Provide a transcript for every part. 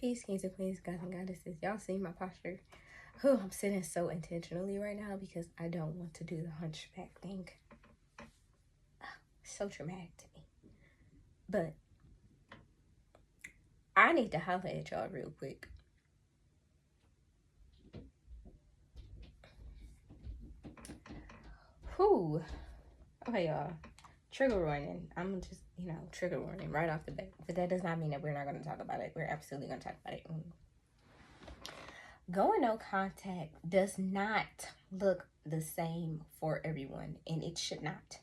Peace, kings and queens, gods and goddesses. Y'all see my posture? Oh, I'm sitting so intentionally right now because I don't want to do the hunchback thing. So traumatic to me. But I need to holler at y'all real quick. Whew. Okay, y'all. Trigger warning. I'm just, trigger warning right off the bat. But that does not mean that we're not going to talk about it. We're absolutely going to talk about it. Going no contact does not look the same for everyone, and it should not.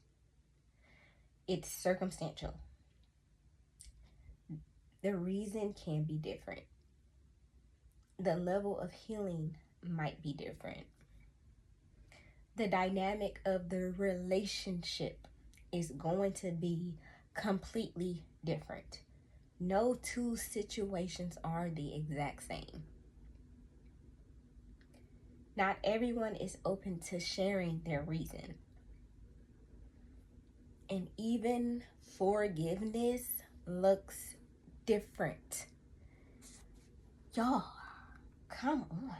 It's circumstantial. The reason can be different. The level of healing might be different. The dynamic of the relationship is going to be completely different. No two situations are the exact same. Not everyone is open to sharing their reason. And even forgiveness looks different. Y'all, come on.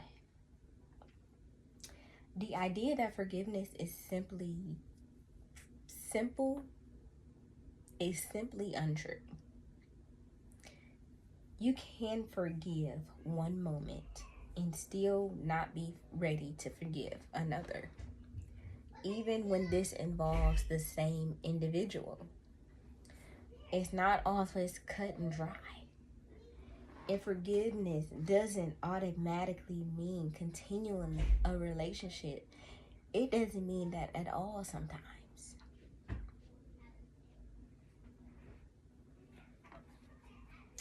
The idea that forgiveness is simply untrue. You can forgive one moment and still not be ready to forgive another, even when this involves the same individual. It's not always cut and dry. And forgiveness doesn't automatically mean continuing a relationship. It doesn't mean that at all sometimes.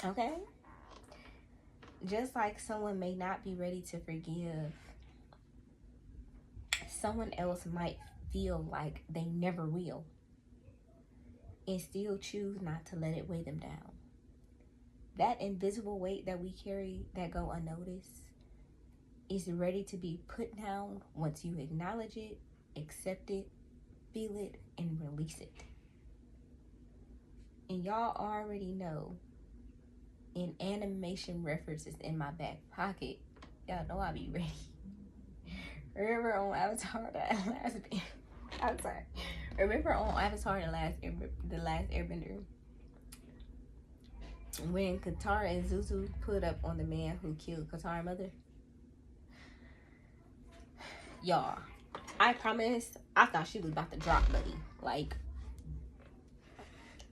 Okay? Just like someone may not be ready to forgive, someone else might feel like they never will and still choose not to let it weigh them down. That invisible weight that we carry that go unnoticed is ready to be put down once you acknowledge it, accept it, feel it, and release it. And y'all already know, in animation references in my back pocket, y'all know I be ready. Remember on Avatar Remember on Avatar the last Airbender, when Katara and Zuzu put up on the man who killed Katara's mother? Y'all, I promise, I thought she was about to drop Buddy. Like,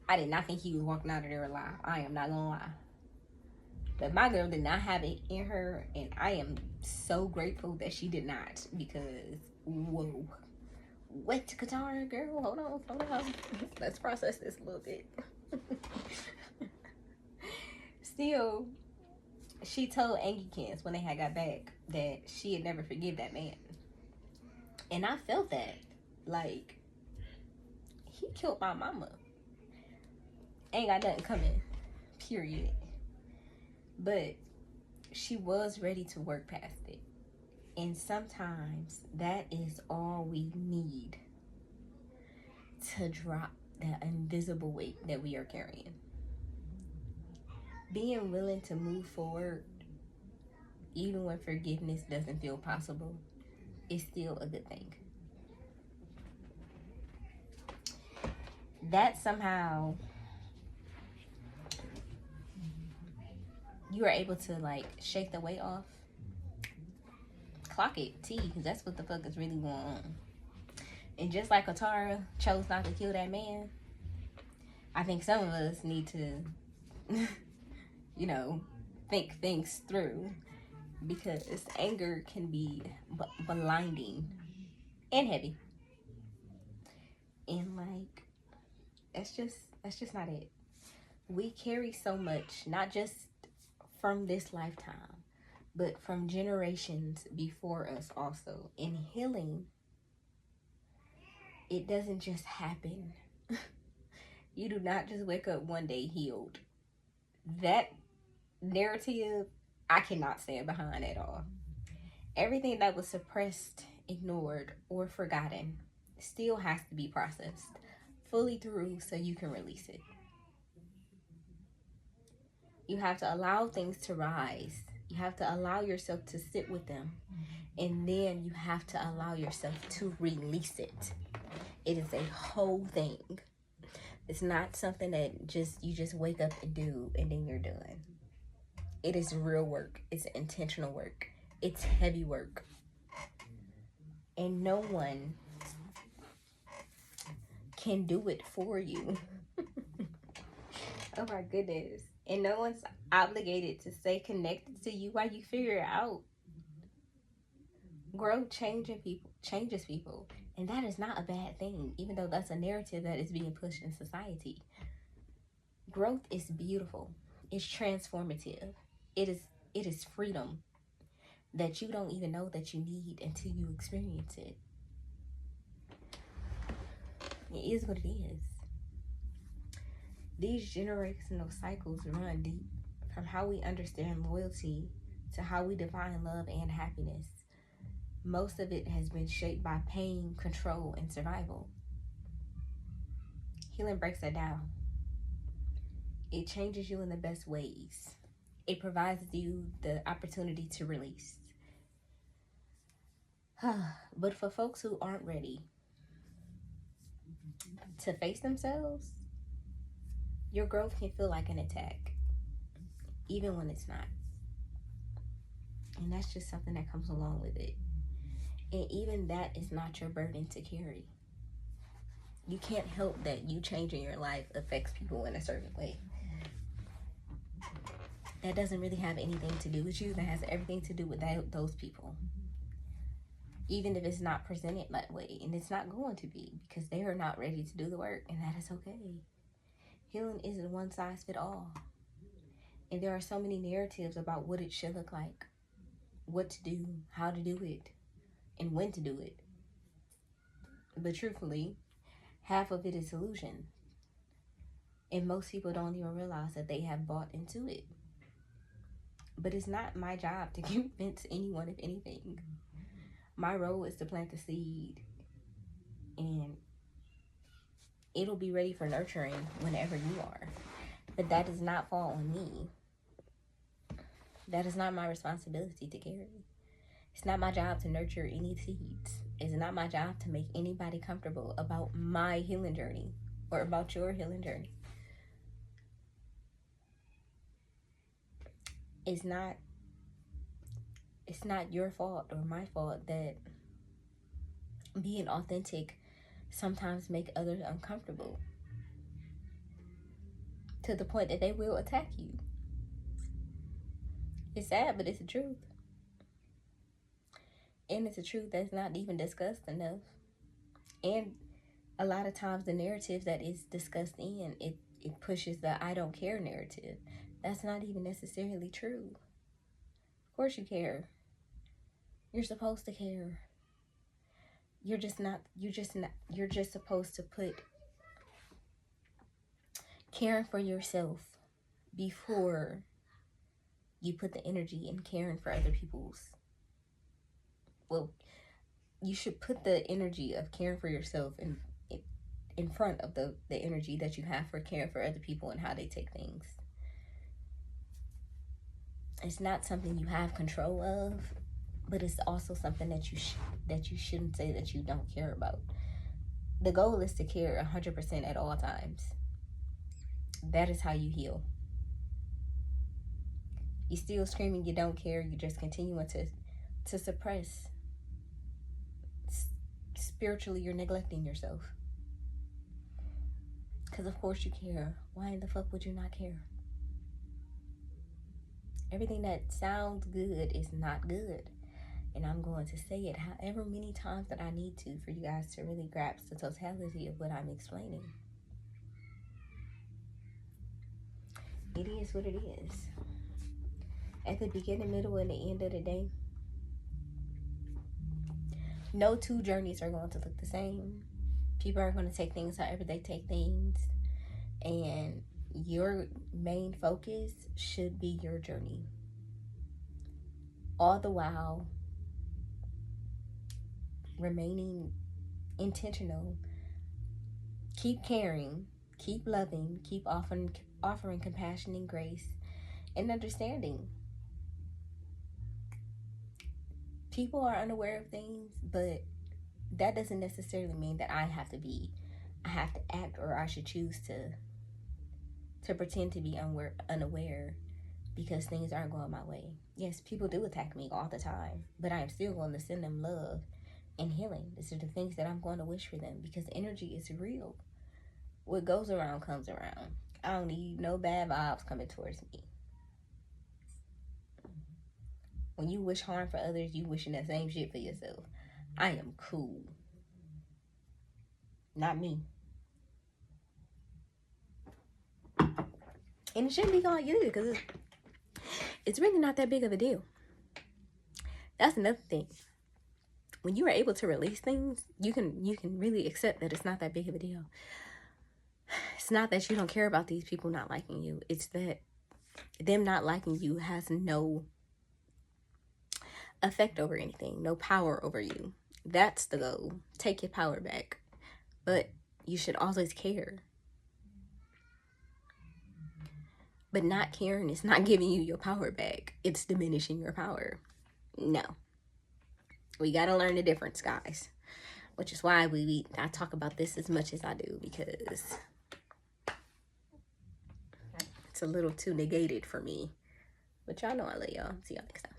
I did not think he was walking out of there alive. I am not gonna lie. But my girl did not have it in her, and I am so grateful that she did not, because, whoa. What, Katara, girl? Hold on. Let's process this a little bit. Still, she told Angikins when they had got back that she had never forgive that man. And I felt that. Like, he killed my mama. Ain't got nothing coming. Period. But she was ready to work past it. And sometimes that is all we need to drop that invisible weight that we are carrying. Being willing to move forward, even when forgiveness doesn't feel possible, is still a good thing. That somehow you are able to like shake the weight off. Clock it, T, because that's what the fuck is really going on. And just like Katara chose not to kill that man, I think some of us need to, think things through, because anger can be blinding and heavy. And like, that's just not it. We carry so much, not just from this lifetime, but from generations before us also. In healing, it doesn't just happen. You do not just wake up one day healed. That narrative, I cannot stand behind at all. Everything that was suppressed, ignored, or forgotten still has to be processed fully through so you can release it. You have to allow things to rise. You have to allow yourself to sit with them. And then you have to allow yourself to release it. It is a whole thing. It's not something that you just wake up and do and then you're done. It is real work. It's intentional work. It's heavy work. And no one can do it for you. Oh my goodness. And no one's obligated to stay connected to you while you figure it out. Growth changes people. And that is not a bad thing, even though that's a narrative that is being pushed in society. Growth is beautiful. It's transformative. It is freedom that you don't even know that you need until you experience it. It is what it is. These generational cycles run deep, from how we understand loyalty to how we define love and happiness. Most of it has been shaped by pain, control, and survival. Healing breaks that down. It changes you in the best ways. It provides you the opportunity to release. But for folks who aren't ready to face themselves, your growth can feel like an attack, even when it's not. And that's just something that comes along with it. And even that is not your burden to carry. You can't help that you changing your life affects people in a certain way. That doesn't really have anything to do with you. That has everything to do with those people. Even if it's not presented that way. And it's not going to be, because they are not ready to do the work. And that is okay. Healing isn't one size fit all. And there are so many narratives about what it should look like. What to do. How to do it. And when to do it. But truthfully, half of it is illusion. And most people don't even realize that they have bought into it. But it's not my job to convince anyone of anything. My role is to plant the seed. And it'll be ready for nurturing whenever you are. But that does not fall on me. That is not my responsibility to carry. It's not my job to nurture any seeds. It's not my job to make anybody comfortable about my healing journey or about your healing journey. It's not your fault or my fault that being authentic sometimes make others uncomfortable to the point that they will attack you. It's sad, but it's the truth. And it's a truth that's not even discussed enough. And a lot of times the narrative that is discussed it pushes the I don't care narrative. That's not even necessarily true. Of course you care. You're supposed to care. You're just supposed to put caring for yourself before you put the energy in caring for other people's. Well, you should put the energy of caring for yourself in front of the energy that you have for caring for other people and how they take things. It's not something you have control of, but it's also something that you shouldn't say that you don't care about. The goal is to care 100% at all times. That is how you heal. You're still screaming you don't care. You're just continuing to suppress. Spiritually, you're neglecting yourself. Because of course you care. Why in the fuck would you not care? Everything that sounds good is not good. And I'm going to say it however many times that I need to for you guys to really grasp the totality of what I'm explaining. It is what it is. At the beginning, middle, and the end of the day, no two journeys are going to look the same. People are going to take things however they take things. And your main focus should be your journey. All the while remaining intentional. Keep caring. Keep loving. Keep offering compassion and grace. and understanding. People are unaware of things, but that doesn't necessarily mean that I have to act, or I should choose to pretend to be unaware because things aren't going my way. Yes, people do attack me all the time, but I am still going to send them love and healing. These are the things that I'm going to wish for them, because energy is real. What goes around comes around. I don't need no bad vibes coming towards me. When you wish harm for others, you wishing that same shit for yourself. I am cool. Not me. And it shouldn't be all you, because it's really not that big of a deal. That's another thing. When you are able to release things, you can really accept that it's not that big of a deal. It's not that you don't care about these people not liking you. It's that them not liking you has no effect over anything, no power over you. That's the goal. Take your power back. But you should always care. But not caring is not giving you your power back. It's diminishing your power. No. We got to learn the difference, guys. Which is why I talk about this as much as I do, because it's a little too negated for me. But y'all know I love y'all. See y'all next time.